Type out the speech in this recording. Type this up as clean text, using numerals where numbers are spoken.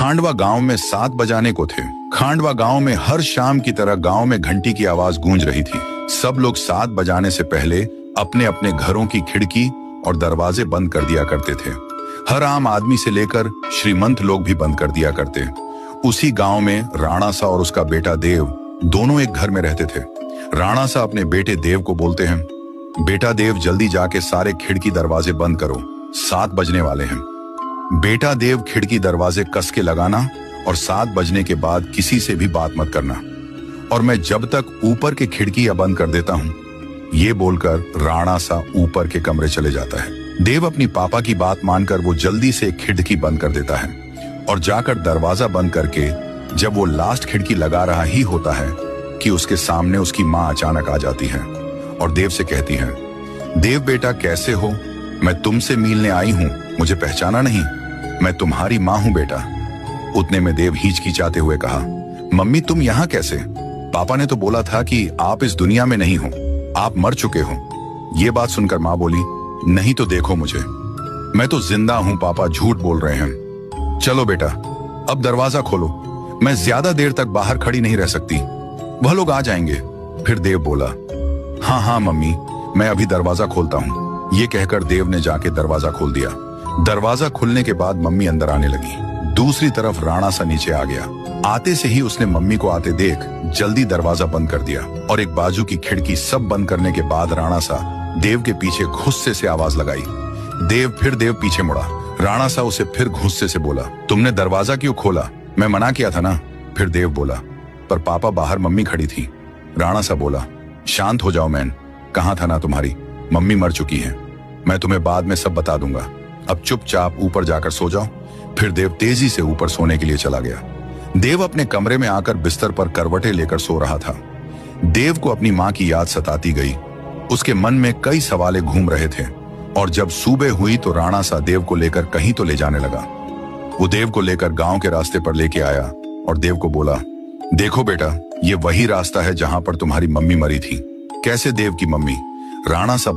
खांडवा गांव में 7 बजाने को थे। खांडवा गांव में हर शाम की तरह गांव में घंटी की आवाज गूंज रही थी। सब लोग 7 बजाने से पहले अपने अपने घरों की खिड़की और दरवाजे बंद कर दिया करते थे। हर आम आदमी से लेकर श्रीमंत लोग भी बंद कर दिया करते। उसी गांव में राणा सा और उसका बेटा देव दोनों एक घर में रहते थे। राणा सा अपने बेटे देव को बोलते हैं, बेटा देव जल्दी जाके सारे खिड़की दरवाजे बंद करो, 7 बजने वाले हैं। बेटा देव खिड़की दरवाजे कस के लगाना और 7 बजने के बाद किसी से भी बात मत करना, और मैं जब तक ऊपर के खिड़कियां बंद कर देता हूं, ये बोलकर राणा सा ऊपर के कमरे चले जाता है। देव अपनी पापा की बात मानकर वो जल्दी से खिड़की बंद कर देता है और जाकर दरवाजा बंद करके जब वो लास्ट खिड़की लगा रहा ही होता है कि उसके सामने उसकी माँ अचानक आ जाती है और देव से कहती है, देव बेटा कैसे हो, मैं तुमसे मिलने आई हूं, मुझे पहचाना नहीं, मैं तुम्हारी माँ हूं बेटा। उतने में देव हिचकिचाते हुए कहा, मम्मी तुम यहाँ कैसे? पापा ने तो बोला था कि आप इस दुनिया में नहीं हो, आप मर चुके हो। ये बात सुनकर माँ बोली, नहीं तो देखो मुझे, मैं तो जिंदा हूं पापा, झूठ बोल रहे हैं। चलो बेटा अब दरवाजा खोलो, मैं ज्यादा देर तक बाहर खड़ी नहीं रह सकती, वह लोग आ जाएंगे। फिर देव बोला, हाँ हाँ मम्मी मैं अभी दरवाजा खोलता हूँ। ये कहकर देव ने जाके दरवाजा खोल दिया। दरवाजा खुलने के बाद मम्मी अंदर आने लगी। दूसरी तरफ राणा सा नीचे आ गया। आते से ही उसने मम्मी को आते देख जल्दी दरवाजा बंद कर दिया और एक बाजू की खिड़की सब बंद करने के बाद राणा सा देव के पीछे गुस्से से आवाज लगाई। देव पीछे मुड़ा। राणा सा उसे फिर गुस्से से बोला, तुमने दरवाजा क्यों खोला? मैं मना किया था ना। फिर देव बोला, पर पापा बाहर मम्मी खड़ी थी। राणा सा बोला, शांत हो जाओ मैन, कहाँ था ना तुम्हारी, मम्मी मर चुकी है, मैं तुम्हें बाद में सब बता दूंगा, अब चुपचाप ऊपर जाकर सो जाओ। फिर देव तेजी से ऊपर सोने के लिए चला गया। देव अपने कमरे में आकर बिस्तर पर करवटें लेकर सो रहा था। देव को अपनी माँ की याद सताती गई। उसके मन में कई सवाल घूम रहे थे और जब सुबह हुई तो राणा सा देव को लेकर कहीं तो ले जाने लगा। वो देव को लेकर गांव के रास्ते पर लेके आया और देव को बोला, देखो बेटा ये वही रास्ता है जहां पर तुम्हारी मम्मी मरी थी। कैसे देव की मम्मी? राणा सा